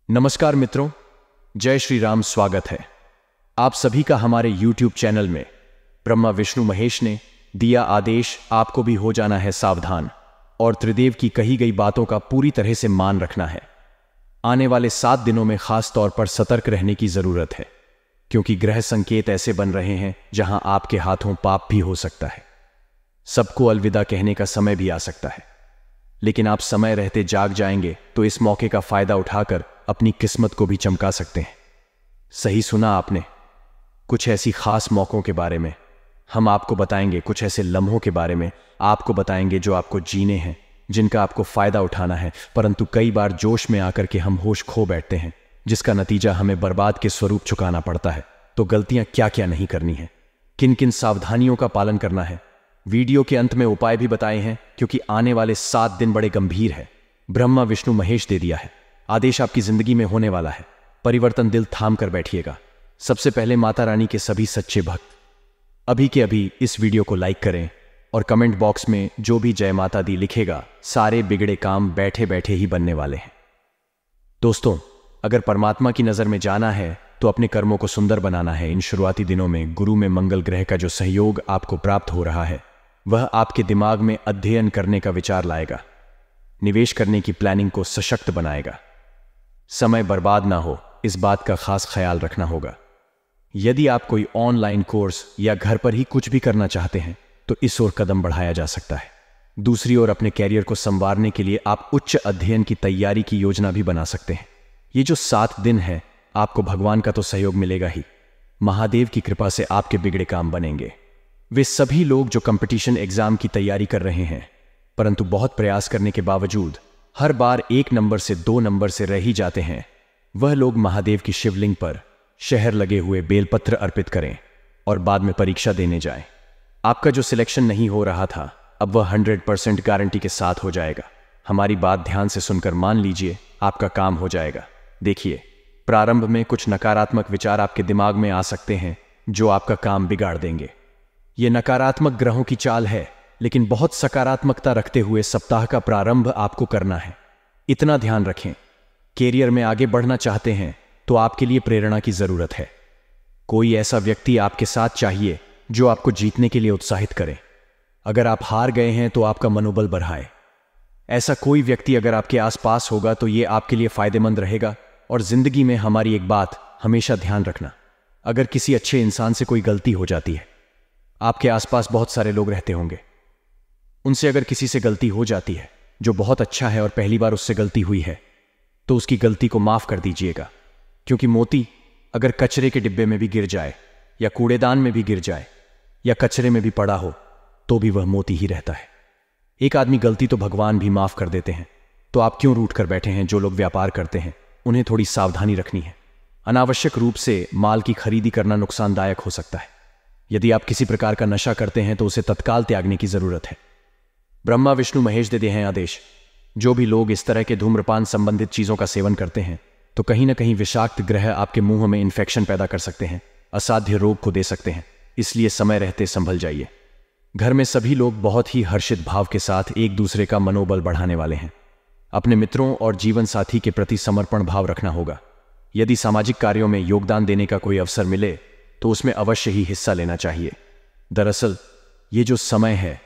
नमस्कार मित्रों, जय श्री राम। स्वागत है आप सभी का हमारे YouTube चैनल में। ब्रह्मा विष्णु महेश ने दिया आदेश, आपको भी हो जाना है सावधान और त्रिदेव की कही गई बातों का पूरी तरह से मान रखना है। आने वाले 7 दिनों में खास तौर पर सतर्क रहने की जरूरत है, क्योंकि ग्रह संकेत ऐसे बन रहे हैं जहां आपके हाथों पाप भी हो सकता है। सबको अलविदा कहने का समय भी आ सकता है, लेकिन आप समय रहते जाग जाएंगे तो इस मौके का फायदा उठाकर अपनी किस्मत को भी चमका सकते हैं। सही सुना आपने, कुछ ऐसी खास मौकों के बारे में हम आपको बताएंगे, कुछ ऐसे लम्हों के बारे में आपको बताएंगे जो आपको जीने हैं, जिनका आपको फायदा उठाना है। परंतु कई बार जोश में आकर के हम होश खो बैठते हैं, जिसका नतीजा हमें बर्बाद के स्वरूप चुकाना पड़ता है। तो गलतियां क्या क्या नहीं करनी है, किन किन सावधानियों का पालन करना है, वीडियो के अंत में उपाय भी बताए हैं, क्योंकि आने वाले 7 दिन बड़े गंभीर है। ब्रह्मा विष्णु महेश दे दिया है आदेश, आपकी जिंदगी में होने वाला है परिवर्तन। दिल थाम कर बैठिएगा। सबसे पहले माता रानी के सभी सच्चे भक्त अभी के अभी इस वीडियो को लाइक करें और कमेंट बॉक्स में जो भी जय माता दी लिखेगा, सारे बिगड़े काम बैठे बैठे ही बनने वाले हैं। दोस्तों, अगर परमात्मा की नजर में जाना है तो अपने कर्मों को सुंदर बनाना है। इन शुरुआती दिनों में गुरु में मंगल ग्रह का जो सहयोग आपको प्राप्त हो रहा है, वह आपके दिमाग में अध्ययन करने का विचार लाएगा, निवेश करने की प्लानिंग को सशक्त बनाएगा। समय बर्बाद ना हो, इस बात का खास ख्याल रखना होगा। यदि आप कोई ऑनलाइन कोर्स या घर पर ही कुछ भी करना चाहते हैं तो इस ओर कदम बढ़ाया जा सकता है। दूसरी ओर अपने कैरियर को संवारने के लिए आप उच्च अध्ययन की तैयारी की योजना भी बना सकते हैं। ये जो 7 दिन है, आपको भगवान का तो सहयोग मिलेगा ही, महादेव की कृपा से आपके बिगड़े काम बनेंगे। वे सभी लोग जो कंपटीशन एग्जाम की तैयारी कर रहे हैं, परंतु बहुत प्रयास करने के बावजूद हर बार 1 नंबर से 2 नंबर से रह ही जाते हैं, वह लोग महादेव की शिवलिंग पर शहर लगे हुए बेलपत्र अर्पित करें और बाद में परीक्षा देने जाएं। आपका जो सिलेक्शन नहीं हो रहा था, अब वह 100% गारंटी के साथ हो जाएगा। हमारी बात ध्यान से सुनकर मान लीजिए, आपका काम हो जाएगा। देखिए, प्रारंभ में कुछ नकारात्मक विचार आपके दिमाग में आ सकते हैं जो आपका काम बिगाड़ देंगे। ये नकारात्मक ग्रहों की चाल है, लेकिन बहुत सकारात्मकता रखते हुए सप्ताह का प्रारंभ आपको करना है। इतना ध्यान रखें, कैरियर में आगे बढ़ना चाहते हैं तो आपके लिए प्रेरणा की जरूरत है। कोई ऐसा व्यक्ति आपके साथ चाहिए जो आपको जीतने के लिए उत्साहित करे। अगर आप हार गए हैं तो आपका मनोबल बढ़ाए। ऐसा कोई व्यक्ति अगर आपके आसपास होगा तो यह आपके लिए फायदेमंद रहेगा। और जिंदगी में हमारी एक बात हमेशा ध्यान रखना, अगर किसी अच्छे इंसान से कोई गलती हो जाती है, आपके आसपास बहुत सारे लोग रहते होंगे, उनसे अगर किसी से गलती हो जाती है जो बहुत अच्छा है और पहली बार उससे गलती हुई है, तो उसकी गलती को माफ कर दीजिएगा। क्योंकि मोती अगर कचरे के डिब्बे में भी गिर जाए या कूड़ेदान में भी गिर जाए या कचरे में भी पड़ा हो, तो भी वह मोती ही रहता है। एक आदमी गलती तो भगवान भी माफ कर देते हैं, तो आप क्यों रूठ कर बैठे हैं? जो लोग व्यापार करते हैं उन्हें थोड़ी सावधानी रखनी है। अनावश्यक रूप से माल की खरीदी करना नुकसानदायक हो सकता है। यदि आप किसी प्रकार का नशा करते हैं तो उसे तत्काल त्यागने की जरूरत है। ब्रह्मा विष्णु महेश दे हैं आदेश, जो भी लोग इस तरह के धूम्रपान संबंधित चीजों का सेवन करते हैं तो कहीं ना कहीं विषाक्त ग्रह आपके मुंह में इंफेक्शन पैदा कर सकते हैं, असाध्य रोग को दे सकते हैं। इसलिए समय रहते संभल जाइए। घर में सभी लोग बहुत ही हर्षित भाव के साथ एक दूसरे का मनोबल बढ़ाने वाले हैं। अपने मित्रों और जीवन साथी के प्रति समर्पण भाव रखना होगा। यदि सामाजिक कार्यों में योगदान देने का कोई अवसर मिले तो उसमें अवश्य ही हिस्सा लेना चाहिए। दरअसल ये जो समय है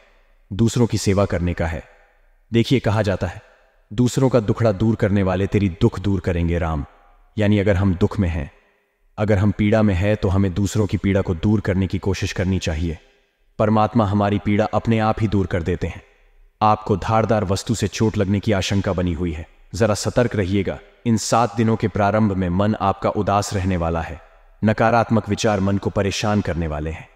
दूसरों की सेवा करने का है। देखिए, कहा जाता है, दूसरों का दुखड़ा दूर करने वाले तेरी दुख दूर करेंगे राम। यानी अगर हम दुख में हैं, अगर हम पीड़ा में हैं, तो हमें दूसरों की पीड़ा को दूर करने की कोशिश करनी चाहिए। परमात्मा हमारी पीड़ा अपने आप ही दूर कर देते हैं। आपको धारदार वस्तु से चोट लगने की आशंका बनी हुई है, जरा सतर्क रहिएगा। इन 7 दिनों के प्रारंभ में मन आपका उदास रहने वाला है। नकारात्मक विचार मन को परेशान करने वाले हैं,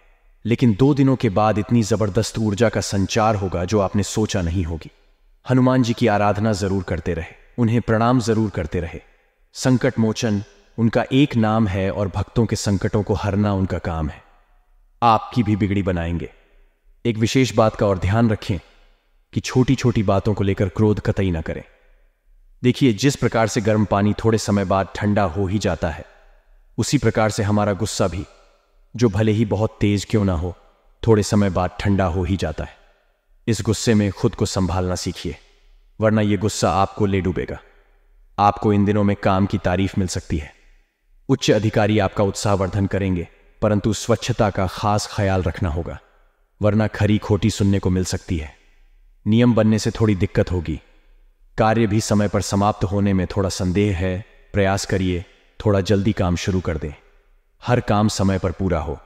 लेकिन 2 दिनों के बाद इतनी जबरदस्त ऊर्जा का संचार होगा जो आपने सोचा नहीं होगी। हनुमान जी की आराधना जरूर करते रहे, उन्हें प्रणाम जरूर करते रहे। संकट मोचन उनका एक नाम है और भक्तों के संकटों को हरना उनका काम है। आपकी भी बिगड़ी बनाएंगे। एक विशेष बात का और ध्यान रखें कि छोटी छोटी बातों को लेकर क्रोध कतई ना करें। देखिए, जिस प्रकार से गर्म पानी थोड़े समय बाद ठंडा हो ही जाता है, उसी प्रकार से हमारा गुस्सा भी, जो भले ही बहुत तेज क्यों ना हो, थोड़े समय बाद ठंडा हो ही जाता है। इस गुस्से में खुद को संभालना सीखिए, वरना यह गुस्सा आपको ले डूबेगा। आपको इन दिनों में काम की तारीफ मिल सकती है। उच्च अधिकारी आपका उत्साहवर्धन करेंगे, परंतु स्वच्छता का खास ख्याल रखना होगा, वरना खरी खोटी सुनने को मिल सकती है। नियम बनने से थोड़ी दिक्कत होगी। कार्य भी समय पर समाप्त होने में थोड़ा संदेह है। प्रयास करिए थोड़ा जल्दी काम शुरू कर दें। हर काम समय पर पूरा हो।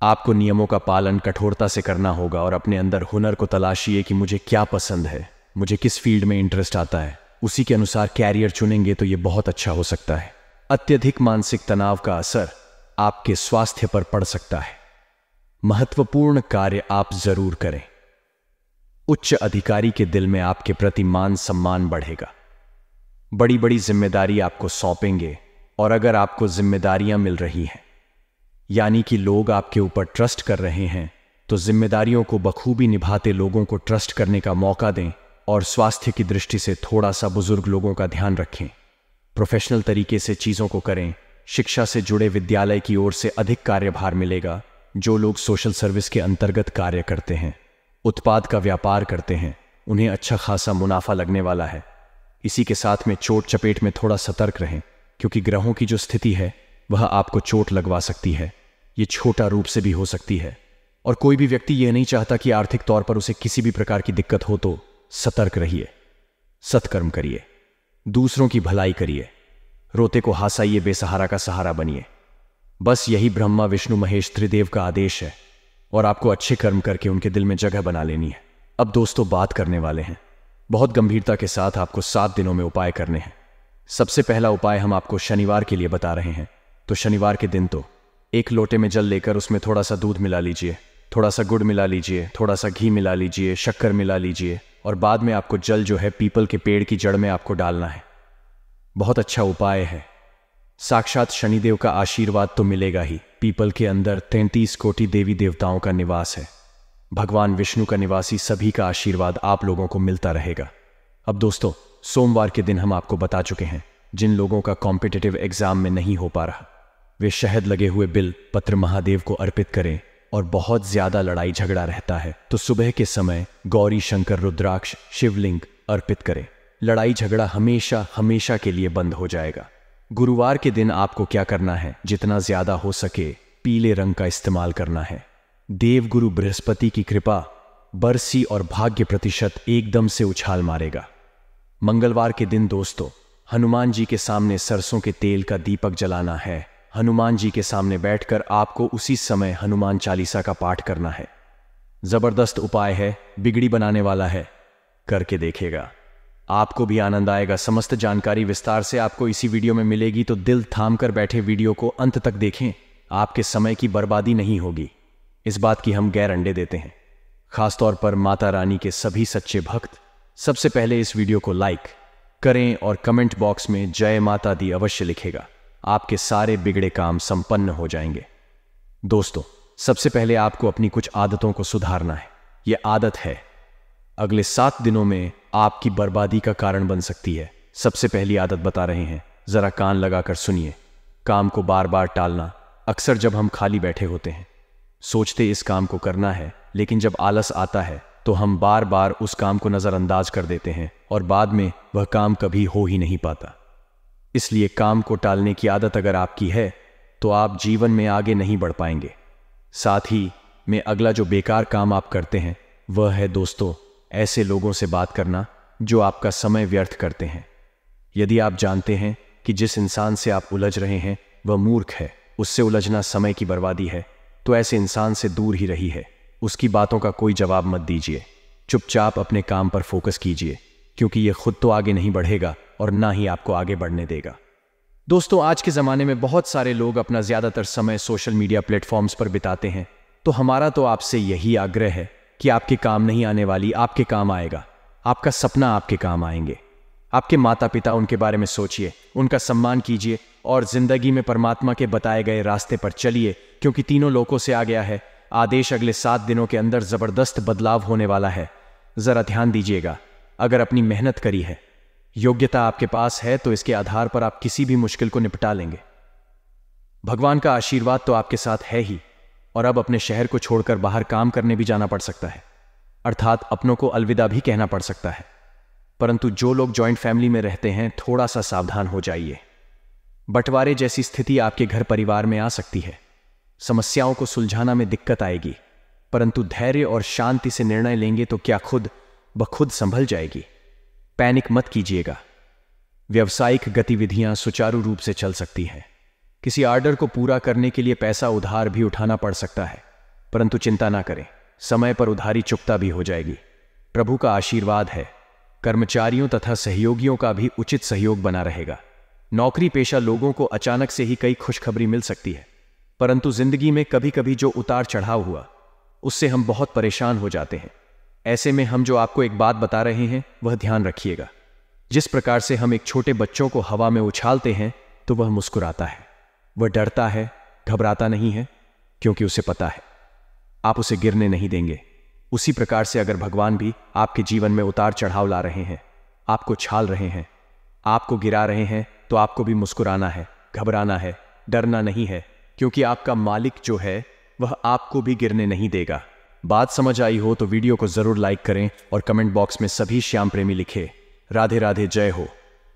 आपको नियमों का पालन कठोरता से करना होगा और अपने अंदर हुनर को तलाशिए कि मुझे क्या पसंद है, मुझे किस फील्ड में इंटरेस्ट आता है। उसी के अनुसार कैरियर चुनेंगे तो यह बहुत अच्छा हो सकता है। अत्यधिक मानसिक तनाव का असर आपके स्वास्थ्य पर पड़ सकता है। महत्वपूर्ण कार्य आप जरूर करें। उच्च अधिकारी के दिल में आपके प्रति मान सम्मान बढ़ेगा। बड़ी बड़ी जिम्मेदारी आपको सौंपेंगे और अगर आपको जिम्मेदारियां मिल रही हैं, यानी कि लोग आपके ऊपर ट्रस्ट कर रहे हैं, तो जिम्मेदारियों को बखूबी निभाते लोगों को ट्रस्ट करने का मौका दें और स्वास्थ्य की दृष्टि से थोड़ा सा बुजुर्ग लोगों का ध्यान रखें। प्रोफेशनल तरीके से चीजों को करें। शिक्षा से जुड़े विद्यालय की ओर से अधिक कार्यभार मिलेगा। जो लोग सोशल सर्विस के अंतर्गत कार्य करते हैं, उत्पाद का व्यापार करते हैं, उन्हें अच्छा खासा मुनाफा लगने वाला है। इसी के साथ में चोट चपेट में थोड़ा सतर्क रहें, क्योंकि ग्रहों की जो स्थिति है वह आपको चोट लगवा सकती है। ये छोटा रूप से भी हो सकती है और कोई भी व्यक्ति यह नहीं चाहता कि आर्थिक तौर पर उसे किसी भी प्रकार की दिक्कत हो। तो सतर्क रहिए, सत्कर्म करिए, दूसरों की भलाई करिए, रोते को हंसाइए, बेसहारा का सहारा बनिए। बस यही ब्रह्मा विष्णु महेश त्रिदेव का आदेश है और आपको अच्छे कर्म करके उनके दिल में जगह बना लेनी है। अब दोस्तों बात करने वाले हैं। बहुत गंभीरता के साथ आपको 7 दिनों में उपाय करने हैं। सबसे पहला उपाय हम आपको शनिवार के लिए बता रहे हैं। तो शनिवार के दिन तो 1 लोटे में जल लेकर उसमें थोड़ा सा दूध मिला लीजिए, थोड़ा सा गुड़ मिला लीजिए, थोड़ा सा घी मिला लीजिए, शक्कर मिला लीजिए और बाद में आपको जल जो है पीपल के पेड़ की जड़ में आपको डालना है। बहुत अच्छा उपाय है। साक्षात शनिदेव का आशीर्वाद तो मिलेगा ही। पीपल के अंदर 33 कोटि देवी देवताओं का निवास है। भगवान विष्णु का निवासी सभी का आशीर्वाद आप लोगों को मिलता रहेगा। अब दोस्तों, सोमवार के दिन हम आपको बता चुके हैं, जिन लोगों का कॉम्पिटिटिव एग्जाम में नहीं हो पा रहा, वे शहद लगे हुए बिल पत्र महादेव को अर्पित करें। और बहुत ज्यादा लड़ाई झगड़ा रहता है तो सुबह के समय गौरी शंकर रुद्राक्ष शिवलिंग अर्पित करें। लड़ाई झगड़ा हमेशा हमेशा के लिए बंद हो जाएगा। गुरुवार के दिन आपको क्या करना है, जितना ज्यादा हो सके पीले रंग का इस्तेमाल करना है। देवगुरु बृहस्पति की कृपा, बरसी और भाग्य प्रतिशत एकदम से उछाल मारेगा। मंगलवार के दिन दोस्तों, हनुमान जी के सामने सरसों के तेल का दीपक जलाना है। हनुमान जी के सामने बैठकर आपको उसी समय हनुमान चालीसा का पाठ करना है। जबरदस्त उपाय है, बिगड़ी बनाने वाला है, करके देखेगा, आपको भी आनंद आएगा। समस्त जानकारी विस्तार से आपको इसी वीडियो में मिलेगी, तो दिल थाम कर बैठे वीडियो को अंत तक देखें। आपके समय की बर्बादी नहीं होगी, इस बात की हम गारंटी देते हैं। खासतौर पर माता रानी के सभी सच्चे भक्त सबसे पहले इस वीडियो को लाइक करें और कमेंट बॉक्स में जय माता दी अवश्य लिखेगा। आपके सारे बिगड़े काम संपन्न हो जाएंगे। दोस्तों, सबसे पहले आपको अपनी कुछ आदतों को सुधारना है। यह आदत है अगले 7 दिनों में आपकी बर्बादी का कारण बन सकती है। सबसे पहली आदत बता रहे हैं, जरा कान लगाकर सुनिए। काम को बार बार टालना। अक्सर जब हम खाली बैठे होते हैं, सोचते इस काम को करना है, लेकिन जब आलस आता है तो हम बार बार उस काम को नजरअंदाज कर देते हैं और बाद में वह काम कभी हो ही नहीं पाता। इसलिए काम को टालने की आदत अगर आपकी है तो आप जीवन में आगे नहीं बढ़ पाएंगे। साथ ही में अगला जो बेकार काम आप करते हैं वह है दोस्तों, ऐसे लोगों से बात करना जो आपका समय व्यर्थ करते हैं। यदि आप जानते हैं कि जिस इंसान से आप उलझ रहे हैं वह मूर्ख है, उससे उलझना समय की बर्बादी है, तो ऐसे इंसान से दूर ही रही है। उसकी बातों का कोई जवाब मत दीजिए, चुपचाप अपने काम पर फोकस कीजिए, क्योंकि यह खुद तो आगे नहीं बढ़ेगा और ना ही आपको आगे बढ़ने देगा। दोस्तों, आज के ज़माने में बहुत सारे लोग अपना ज़्यादातर समय सोशल मीडिया प्लेटफॉर्म्स पर बिताते हैं, तो हमारा तो आपसे यही आग्रह है कि आपके काम नहीं आने वाली आपके काम आएगा। आपका सपना आपके काम आएंगे। आपके माता पिता, उनके बारे में सोचिए, उनका सम्मान कीजिए और जिंदगी में परमात्मा के बताए गए रास्ते पर चलिए, क्योंकि तीनों लोकों से आ गया है आदेश, अगले 7 दिनों के अंदर जबरदस्त बदलाव होने वाला है। जरा ध्यान दीजिएगा। अगर अपनी मेहनत करी है, योग्यता आपके पास है, तो इसके आधार पर आप किसी भी मुश्किल को निपटा लेंगे। भगवान का आशीर्वाद तो आपके साथ है ही, और अब अपने शहर को छोड़कर बाहर काम करने भी जाना पड़ सकता है, अर्थात अपनों को अलविदा भी कहना पड़ सकता है। परंतु जो लोग जॉइंट फैमिली में रहते हैं, थोड़ा सा सावधान हो जाइए। बंटवारे जैसी स्थिति आपके घर परिवार में आ सकती है। समस्याओं को सुलझाना में दिक्कत आएगी, परंतु धैर्य और शांति से निर्णय लेंगे तो क्या खुद ब खुद संभल जाएगी। पैनिक मत कीजिएगा। व्यावसायिक गतिविधियां सुचारू रूप से चल सकती हैं। किसी ऑर्डर को पूरा करने के लिए पैसा उधार भी उठाना पड़ सकता है, परंतु चिंता ना करें, समय पर उधारी चुकता भी हो जाएगी। प्रभु का आशीर्वाद है। कर्मचारियों तथा सहयोगियों का भी उचित सहयोग बना रहेगा। नौकरी पेशा लोगों को अचानक से ही कई खुशखबरी मिल सकती है, परंतु जिंदगी में कभी कभी जो उतार चढ़ाव हुआ उससे हम बहुत परेशान हो जाते हैं। ऐसे में हम जो आपको एक बात बता रहे हैं वह ध्यान रखिएगा। जिस प्रकार से हम एक छोटे बच्चों को हवा में उछालते हैं तो वह मुस्कुराता है, वह डरता है, घबराता नहीं है, क्योंकि उसे पता है आप उसे गिरने नहीं देंगे। उसी प्रकार से अगर भगवान भी आपके जीवन में उतार चढ़ाव ला रहे हैं, आपको छाल रहे हैं, आपको गिरा रहे हैं, तो आपको भी मुस्कुराना है, घबराना है, डरना नहीं है, क्योंकि आपका मालिक जो है वह आपको भी गिरने नहीं देगा। बात समझ आई हो तो वीडियो को जरूर लाइक करें और कमेंट बॉक्स में सभी श्याम प्रेमी लिखे। राधे राधे, जय हो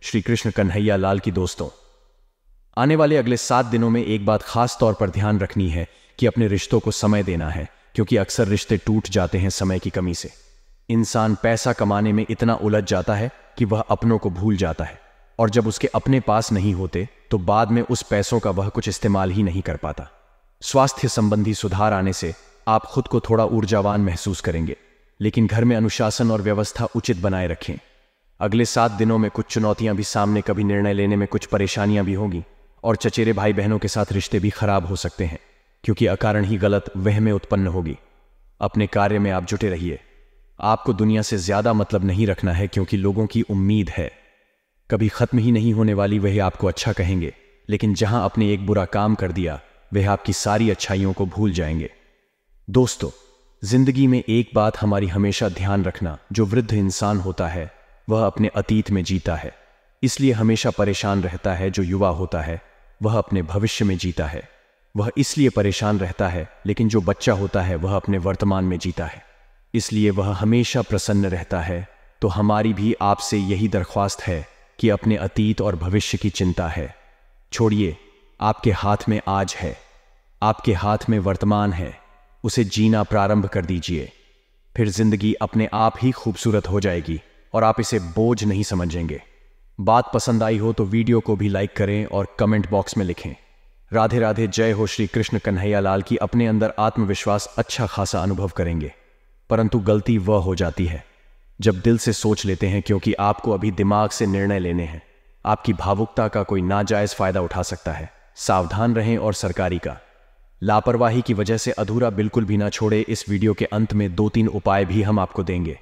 श्री कृष्ण कन्हैया लाल की। दोस्तों, आने वाले अगले 7 दिनों में एक बात खास तौर पर ध्यान रखनी है कि अपने रिश्तों को समय देना है, क्योंकि अक्सर रिश्ते टूट जाते हैं समय की कमी से। इंसान पैसा कमाने में इतना उलझ जाता है कि वह अपनों को भूल जाता है, और जब उसके अपने पास नहीं होते तो बाद में उस पैसों का वह कुछ इस्तेमाल ही नहीं कर पाता। स्वास्थ्य संबंधी सुधार आने से आप खुद को थोड़ा ऊर्जावान महसूस करेंगे, लेकिन घर में अनुशासन और व्यवस्था उचित बनाए रखें। अगले 7 दिनों में कुछ चुनौतियां भी सामने, कभी निर्णय लेने में कुछ परेशानियां भी होंगी, और चचेरे भाई बहनों के साथ रिश्ते भी खराब हो सकते हैं, क्योंकि अकारण ही गलत वहमें उत्पन्न होगी। अपने कार्य में आप जुटे रहिए। आपको दुनिया से ज्यादा मतलब नहीं रखना है, क्योंकि लोगों की उम्मीद है कभी खत्म ही नहीं होने वाली। वह आपको अच्छा कहेंगे, लेकिन जहां आपने एक बुरा काम कर दिया वह आपकी सारी अच्छाइयों को भूल जाएंगे। दोस्तों, जिंदगी में एक बात हमारी हमेशा ध्यान रखना, जो वृद्ध इंसान होता है वह अपने अतीत में जीता है, इसलिए हमेशा परेशान रहता है। जो युवा होता है वह अपने भविष्य में जीता है, वह इसलिए परेशान रहता है। लेकिन जो बच्चा होता है वह अपने वर्तमान में जीता है, इसलिए वह हमेशा प्रसन्न रहता है। तो हमारी भी आपसे यही दरख्वास्त है कि अपने अतीत और भविष्य की चिंता है छोड़िए। आपके हाथ में आज है, आपके हाथ में वर्तमान है, उसे जीना प्रारंभ कर दीजिए। फिर जिंदगी अपने आप ही खूबसूरत हो जाएगी और आप इसे बोझ नहीं समझेंगे। बात पसंद आई हो तो वीडियो को भी लाइक करें और कमेंट बॉक्स में लिखें। राधे राधे, जय हो श्री कृष्ण कन्हैया लाल की। अपने अंदर आत्मविश्वास अच्छा खासा अनुभव करेंगे, परंतु गलती वह हो जाती है जब दिल से सोच लेते हैं, क्योंकि आपको अभी दिमाग से निर्णय लेने हैं। आपकी भावुकता का कोई नाजायज फायदा उठा सकता है। सावधान रहें। और सरकारी का लापरवाही की वजह से अधूरा बिल्कुल भी ना छोड़े। इस वीडियो के अंत में 2-3 उपाय भी हम आपको देंगे,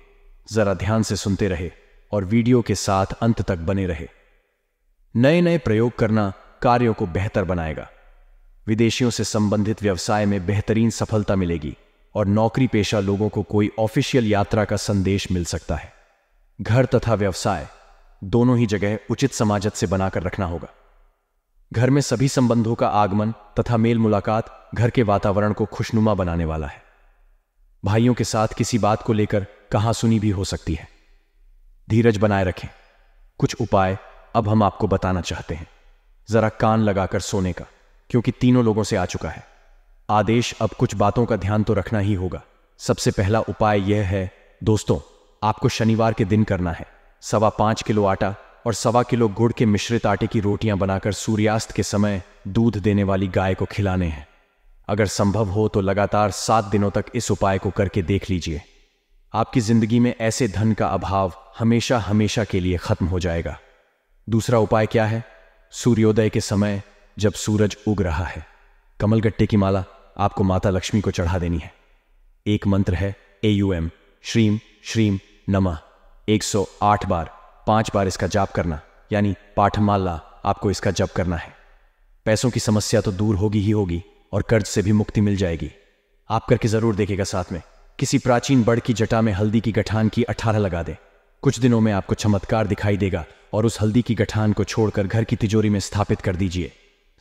जरा ध्यान से सुनते रहे और वीडियो के साथ अंत तक बने रहे। नए नए प्रयोग करना कार्यों को बेहतर बनाएगा। विदेशियों से संबंधित व्यवसाय में बेहतरीन सफलता मिलेगी और नौकरी पेशा लोगों को कोई ऑफिशियल यात्रा का संदेश मिल सकता है। घर तथा व्यवसाय दोनों ही जगह उचित समाजत से बनाकर रखना होगा। घर में सभी संबंधों का आगमन तथा मेल मुलाकात घर के वातावरण को खुशनुमा बनाने वाला है। भाइयों के साथ किसी बात को लेकर कहासुनी भी हो सकती है। धीरज बनाए रखें। कुछ उपाय अब हम आपको बताना चाहते हैं, जरा कान लगाकर सोने का, क्योंकि तीनों लोगों से आ चुका है आदेश। अब कुछ बातों का ध्यान तो रखना ही होगा। सबसे पहला उपाय यह है दोस्तों, आपको शनिवार के दिन करना है 5.25 किलो आटा और 1.25 किलो गुड़ के मिश्रित आटे की रोटियां बनाकर सूर्यास्त के समय दूध देने वाली गाय को खिलाने हैं। अगर संभव हो तो लगातार 7 दिनों तक इस उपाय को करके देख लीजिए। आपकी जिंदगी में ऐसे धन का अभाव हमेशा हमेशा के लिए खत्म हो जाएगा। दूसरा उपाय क्या है? सूर्योदय के समय जब सूरज उग रहा है, कमलगट्टे की माला आपको माता लक्ष्मी को चढ़ा देनी है। एक मंत्र है AUM श्रीम श्रीम नमः 108 बार, 5 बार इसका जाप करना, यानी पाठमाला आपको इसका जप करना है। पैसों की समस्या तो दूर होगी ही होगी और कर्ज से भी मुक्ति मिल जाएगी। आप करके जरूर देखिएगा। साथ में किसी प्राचीन बड़ की जटा में हल्दी की गठान की 18 लगा दें। कुछ दिनों में आपको चमत्कार दिखाई देगा और उस हल्दी की गठान को छोड़कर घर की तिजोरी में स्थापित कर दीजिए।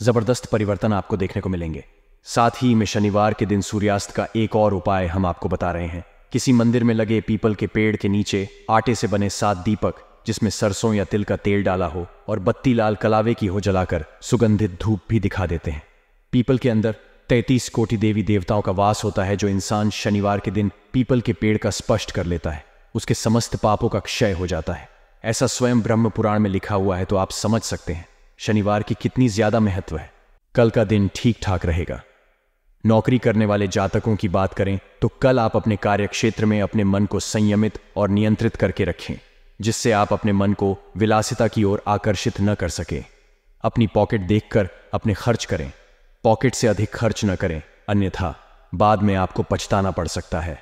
जबरदस्त परिवर्तन आपको देखने को मिलेंगे। साथ ही में शनिवार के दिन सूर्यास्त का एक और उपाय हम आपको बता रहे हैं किसी मंदिर में लगे पीपल के पेड़ के नीचे आटे से बने 7 दीपक, जिसमें सरसों या तिल का तेल डाला हो और बत्ती लाल कलावे की हो, जलाकर सुगंधित धूप भी दिखा देते हैं। पीपल के अंदर 33 कोटि देवी देवताओं का वास होता है। जो इंसान शनिवार के दिन पीपल के पेड़ का स्पर्श कर लेता है, उसके समस्त पापों का क्षय हो जाता है। ऐसा स्वयं ब्रह्म पुराण में लिखा हुआ है, तो आप समझ सकते हैं शनिवार की कितनी ज्यादा महत्व है। कल का दिन ठीक ठाक रहेगा। नौकरी करने वाले जातकों की बात करें तो कल आप अपने कार्य क्षेत्र में अपने मन को संयमित और नियंत्रित करके रखें, जिससे आप अपने मन को विलासिता की ओर आकर्षित न कर सके। अपनी पॉकेट देखकर अपने खर्च करें, पॉकेट से अधिक खर्च न करें, अन्यथा बाद में आपको पछताना पड़ सकता है।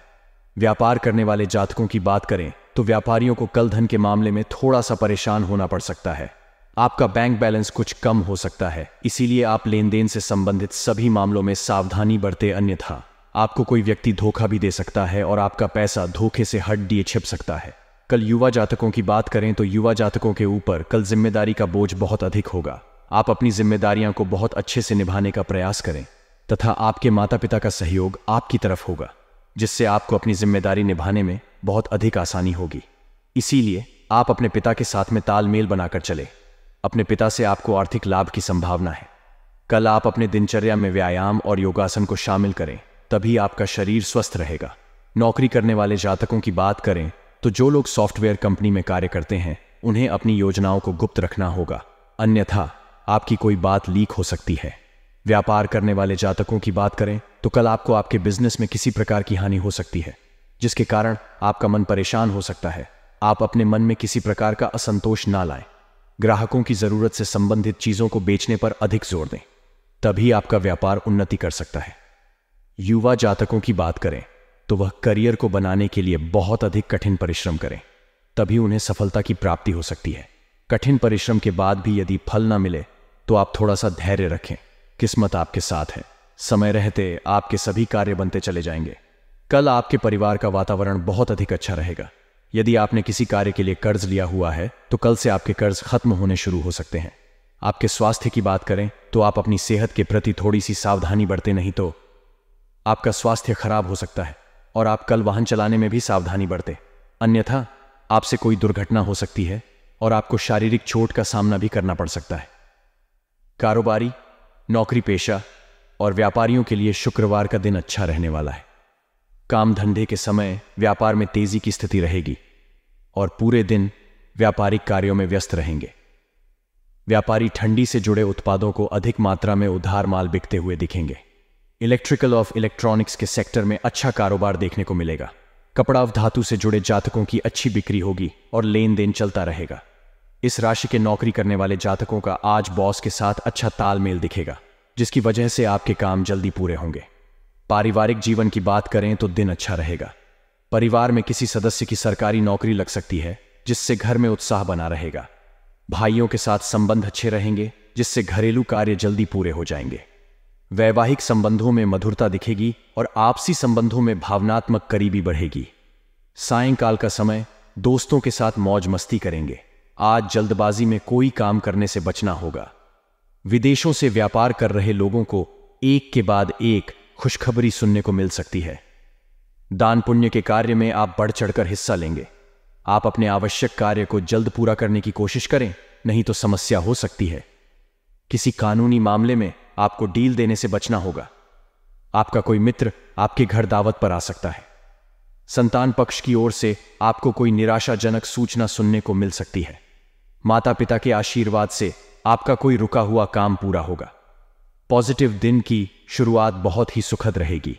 व्यापार करने वाले जातकों की बात करें तो व्यापारियों को कल धन के मामले में थोड़ा सा परेशान होना पड़ सकता है। आपका बैंक बैलेंस कुछ कम हो सकता है, इसीलिए आप लेन देन से संबंधित सभी मामलों में सावधानी बरतें, अन्यथा आपको कोई व्यक्ति धोखा भी दे सकता है और आपका पैसा धोखे से हट दिए छिप सकता है। कल युवा जातकों की बात करें तो युवा जातकों के ऊपर कल जिम्मेदारी का बोझ बहुत अधिक होगा। आप अपनी जिम्मेदारियां को बहुत अच्छे से निभाने का प्रयास करें तथा आपके माता पिता का सहयोग आपकी तरफ होगा, जिससे आपको अपनी जिम्मेदारी निभाने में बहुत अधिक आसानी होगी। इसीलिए आप अपने पिता के साथ में तालमेल बनाकर चले। अपने पिता से आपको आर्थिक लाभ की संभावना है। कल आप अपने दिनचर्या में व्यायाम और योगासन को शामिल करें, तभी आपका शरीर स्वस्थ रहेगा। नौकरी करने वाले जातकों की बात करें तो जो लोग सॉफ्टवेयर कंपनी में कार्य करते हैं, उन्हें अपनी योजनाओं को गुप्त रखना होगा, अन्यथा आपकी कोई बात लीक हो सकती है। व्यापार करने वाले जातकों की बात करें तो कल आपको आपके बिजनेस में किसी प्रकार की हानि हो सकती है, जिसके कारण आपका मन परेशान हो सकता है। आप अपने मन में किसी प्रकार का असंतोष ना लाएं। ग्राहकों की जरूरत से संबंधित चीजों को बेचने पर अधिक जोर दें, तभी आपका व्यापार उन्नति कर सकता है। युवा जातकों की बात करें तो वह करियर को बनाने के लिए बहुत अधिक कठिन परिश्रम करें, तभी उन्हें सफलता की प्राप्ति हो सकती है। कठिन परिश्रम के बाद भी यदि फल ना मिले तो आप थोड़ा सा धैर्य रखें, किस्मत आपके साथ है। समय रहते आपके सभी कार्य बनते चले जाएंगे। कल आपके परिवार का वातावरण बहुत अधिक अच्छा रहेगा। यदि आपने किसी कार्य के लिए कर्ज लिया हुआ है तो कल से आपके कर्ज खत्म होने शुरू हो सकते हैं। आपके स्वास्थ्य की बात करें तो आप अपनी सेहत के प्रति थोड़ी सी सावधानी बरतें, नहीं तो आपका स्वास्थ्य खराब हो सकता है। और आप कल वाहन चलाने में भी सावधानी बरतें, अन्यथा आपसे कोई दुर्घटना हो सकती है और आपको शारीरिक चोट का सामना भी करना पड़ सकता है। कारोबारी, नौकरी पेशा और व्यापारियों के लिए शुक्रवार का दिन अच्छा रहने वाला है। काम धंधे के समय व्यापार में तेजी की स्थिति रहेगी और पूरे दिन व्यापारिक कार्यों में व्यस्त रहेंगे। व्यापारी ठंडी से जुड़े उत्पादों को अधिक मात्रा में उधार माल बिकते हुए दिखेंगे। इलेक्ट्रिकल और इलेक्ट्रॉनिक्स के सेक्टर में अच्छा कारोबार देखने को मिलेगा। कपड़ा धातु से जुड़े जातकों की अच्छी बिक्री होगी और लेन देन चलता रहेगा। इस राशि के नौकरी करने वाले जातकों का आज बॉस के साथ अच्छा तालमेल दिखेगा, जिसकी वजह से आपके काम जल्दी पूरे होंगे। पारिवारिक जीवन की बात करें तो दिन अच्छा रहेगा। परिवार में किसी सदस्य की सरकारी नौकरी लग सकती है, जिससे घर में उत्साह बना रहेगा। भाइयों के साथ संबंध अच्छे रहेंगे, जिससे घरेलू कार्य जल्दी पूरे हो जाएंगे। वैवाहिक संबंधों में मधुरता दिखेगी और आपसी संबंधों में भावनात्मक करीबी बढ़ेगी। सायंकाल का समय दोस्तों के साथ मौज मस्ती करेंगे। आज जल्दबाजी में कोई काम करने से बचना होगा। विदेशों से व्यापार कर रहे लोगों को एक के बाद एक खुशखबरी सुनने को मिल सकती है। दान पुण्य के कार्य में आप बढ़ चढ़कर हिस्सा लेंगे। आप अपने आवश्यक कार्य को जल्द पूरा करने की कोशिश करें, नहीं तो समस्या हो सकती है। किसी कानूनी मामले में आपको डील देने से बचना होगा। आपका कोई मित्र आपके घर दावत पर आ सकता है। संतान पक्ष की ओर से आपको कोई निराशाजनक सूचना सुनने को मिल सकती है। माता पिता के आशीर्वाद से आपका कोई रुका हुआ काम पूरा होगा। पॉजिटिव दिन की शुरुआत बहुत ही सुखद रहेगी।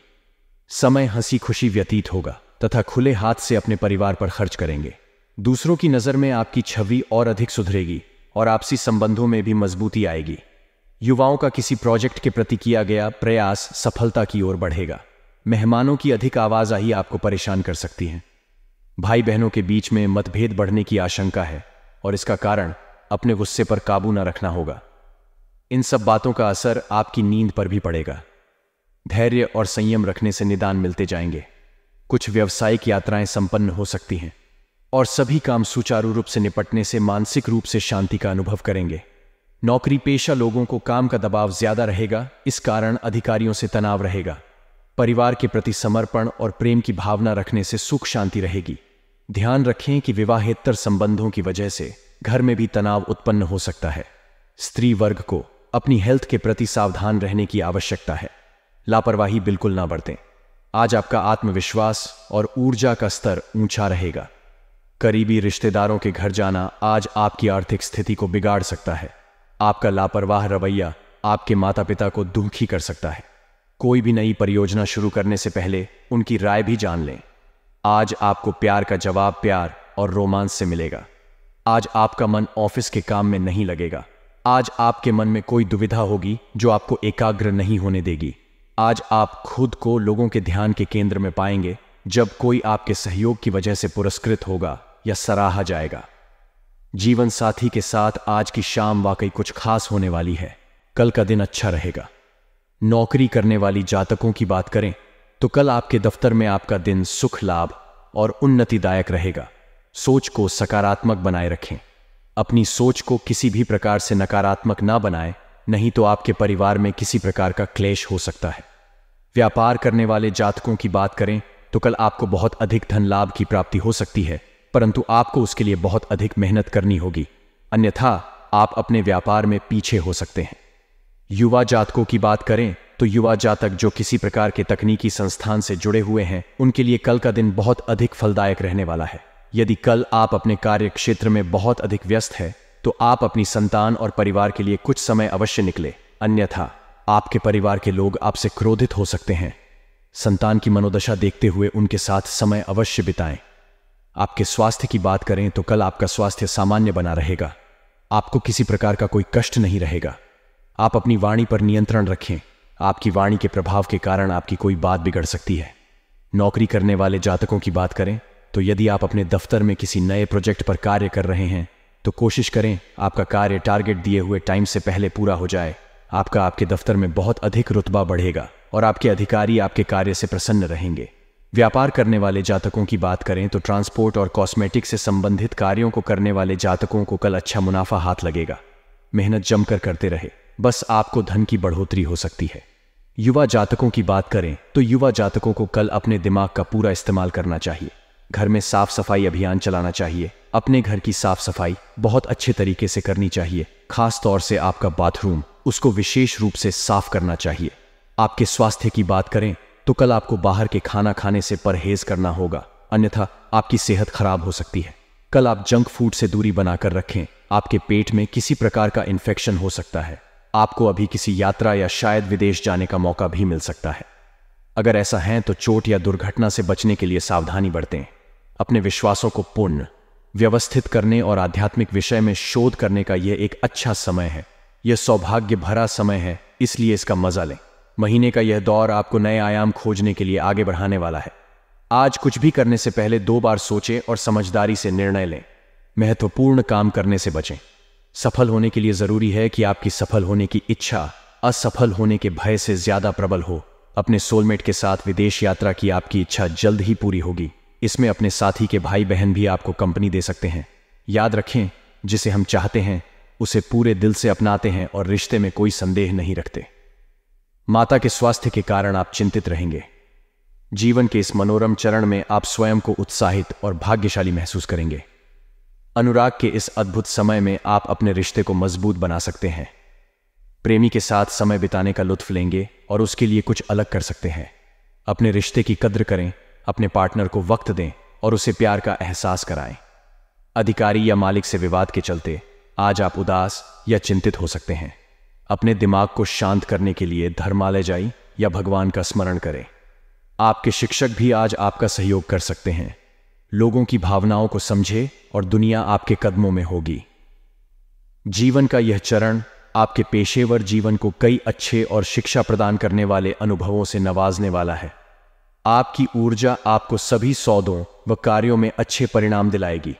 समय हंसी खुशी व्यतीत होगा तथा खुले हाथ से अपने परिवार पर खर्च करेंगे। दूसरों की नजर में आपकी छवि और अधिक सुधरेगी और आपसी संबंधों में भी मजबूती आएगी। युवाओं का किसी प्रोजेक्ट के प्रति किया गया प्रयास सफलता की ओर बढ़ेगा। मेहमानों की अधिक आवाजाही आपको परेशान कर सकती है। भाई बहनों के बीच में मतभेद बढ़ने की आशंका है और इसका कारण अपने गुस्से पर काबू न रखना होगा। इन सब बातों का असर आपकी नींद पर भी पड़ेगा। धैर्य और संयम रखने से निदान मिलते जाएंगे। कुछ व्यावसायिक यात्राएं संपन्न हो सकती हैं और सभी काम सुचारू रूप से निपटने से मानसिक रूप से शांति का अनुभव करेंगे। नौकरी पेशा लोगों को काम का दबाव ज्यादा रहेगा, इस कारण अधिकारियों से तनाव रहेगा। परिवार के प्रति समर्पण और प्रेम की भावना रखने से सुख शांति रहेगी। ध्यान रखें कि विवाहेतर संबंधों की वजह से घर में भी तनाव उत्पन्न हो सकता है। स्त्री वर्ग को अपनी हेल्थ के प्रति सावधान रहने की आवश्यकता है। लापरवाही बिल्कुल ना बरतें। आज आपका आत्मविश्वास और ऊर्जा का स्तर ऊंचा रहेगा। करीबी रिश्तेदारों के घर जाना आज आपकी आर्थिक स्थिति को बिगाड़ सकता है। आपका लापरवाह रवैया आपके माता पिता को दुखी कर सकता है। कोई भी नई परियोजना शुरू करने से पहले उनकी राय भी जान लें। आज आपको प्यार का जवाब प्यार और रोमांस से मिलेगा। आज आपका मन ऑफिस के काम में नहीं लगेगा। आज आपके मन में कोई दुविधा होगी जो आपको एकाग्र नहीं होने देगी। आज आप खुद को लोगों के ध्यान के केंद्र में पाएंगे जब कोई आपके सहयोग की वजह से पुरस्कृत होगा या सराहा जाएगा। जीवन साथी के साथ आज की शाम वाकई कुछ खास होने वाली है। कल का दिन अच्छा रहेगा। नौकरी करने वाली जातकों की बात करें तो कल आपके दफ्तर में आपका दिन सुख लाभ और उन्नतिदायक रहेगा। सोच को सकारात्मक बनाए रखें। अपनी सोच को किसी भी प्रकार से नकारात्मक ना बनाएं, नहीं तो आपके परिवार में किसी प्रकार का क्लेश हो सकता है। व्यापार करने वाले जातकों की बात करें तो कल आपको बहुत अधिक धन लाभ की प्राप्ति हो सकती है, परंतु आपको उसके लिए बहुत अधिक मेहनत करनी होगी, अन्यथा आप अपने व्यापार में पीछे हो सकते हैं। युवा जातकों की बात करें तो युवा जातक जो किसी प्रकार के तकनीकी संस्थान से जुड़े हुए हैं, उनके लिए कल का दिन बहुत अधिक फलदायक रहने वाला है। यदि कल आप अपने कार्य क्षेत्र में बहुत अधिक व्यस्त है तो आप अपनी संतान और परिवार के लिए कुछ समय अवश्य निकले, अन्यथा आपके परिवार के लोग आपसे क्रोधित हो सकते हैं। संतान की मनोदशा देखते हुए उनके साथ समय अवश्य बिताएं। आपके स्वास्थ्य की बात करें तो कल आपका स्वास्थ्य सामान्य बना रहेगा। आपको किसी प्रकार का कोई कष्ट नहीं रहेगा। आप अपनी वाणी पर नियंत्रण रखें। आपकी वाणी के प्रभाव के कारण आपकी कोई बात बिगड़ सकती है। नौकरी करने वाले जातकों की बात करें तो यदि आप अपने दफ्तर में किसी नए प्रोजेक्ट पर कार्य कर रहे हैं तो कोशिश करें आपका कार्य टारगेट दिए हुए टाइम से पहले पूरा हो जाए। आपके दफ्तर में बहुत अधिक रुतबा बढ़ेगा और आपके अधिकारी आपके कार्य से प्रसन्न रहेंगे। व्यापार करने वाले जातकों की बात करें तो ट्रांसपोर्ट और कॉस्मेटिक से संबंधित कार्यों को करने वाले जातकों को कल अच्छा मुनाफा हाथ लगेगा। मेहनत जमकर करते रहे, बस आपको धन की बढ़ोतरी हो सकती है। युवा जातकों की बात करें तो युवा जातकों को कल अपने दिमाग का पूरा इस्तेमाल करना चाहिए। घर में साफ सफाई अभियान चलाना चाहिए। अपने घर की साफ सफाई बहुत अच्छे तरीके से करनी चाहिए। खास तौर से आपका बाथरूम, उसको विशेष रूप से साफ करना चाहिए। आपके स्वास्थ्य की बात करें तो कल आपको बाहर के खाना खाने से परहेज करना होगा, अन्यथा आपकी सेहत खराब हो सकती है। कल आप जंक फूड से दूरी बनाकर रखें। आपके पेट में किसी प्रकार का इन्फेक्शन हो सकता है। आपको अभी किसी यात्रा या शायद विदेश जाने का मौका भी मिल सकता है। अगर ऐसा है तो चोट या दुर्घटना से बचने के लिए सावधानी बरतें। अपने विश्वासों को पूर्ण व्यवस्थित करने और आध्यात्मिक विषय में शोध करने का यह एक अच्छा समय है। यह सौभाग्य भरा समय है, इसलिए इसका मजा लें। महीने का यह दौर आपको नए आयाम खोजने के लिए आगे बढ़ाने वाला है। आज कुछ भी करने से पहले 2 बार सोचें और समझदारी से निर्णय लें। महत्वपूर्ण काम करने से बचें। सफल होने के लिए जरूरी है कि आपकी सफल होने की इच्छा असफल होने के भय से ज्यादा प्रबल हो। अपने सोलमेट के साथ विदेश यात्रा की आपकी इच्छा जल्द ही पूरी होगी। इसमें अपने साथी के भाई बहन भी आपको कंपनी दे सकते हैं। याद रखें, जिसे हम चाहते हैं उसे पूरे दिल से अपनाते हैं और रिश्ते में कोई संदेह नहीं रखते। माता के स्वास्थ्य के कारण आप चिंतित रहेंगे। जीवन के इस मनोरम चरण में आप स्वयं को उत्साहित और भाग्यशाली महसूस करेंगे। अनुराग के इस अद्भुत समय में आप अपने रिश्ते को मजबूत बना सकते हैं। प्रेमी के साथ समय बिताने का लुत्फ लेंगे और उसके लिए कुछ अलग कर सकते हैं। अपने रिश्ते की कद्र करें, अपने पार्टनर को वक्त दें और उसे प्यार का एहसास कराएं। अधिकारी या मालिक से विवाद के चलते आज आप उदास या चिंतित हो सकते हैं। अपने दिमाग को शांत करने के लिए धर्मालय जाएं या भगवान का स्मरण करें। आपके शिक्षक भी आज आपका सहयोग कर सकते हैं। लोगों की भावनाओं को समझे और दुनिया आपके कदमों में होगी। जीवन का यह चरण आपके पेशेवर जीवन को कई अच्छे और शिक्षा प्रदान करने वाले अनुभवों से नवाजने वाला है। आपकी ऊर्जा आपको सभी सौदों व कार्यों में अच्छे परिणाम दिलाएगी।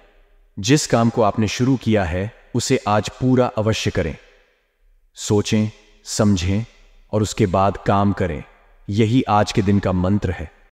जिस काम को आपने शुरू किया है उसे आज पूरा अवश्य करें। सोचें, समझें और उसके बाद काम करें। यही आज के दिन का मंत्र है।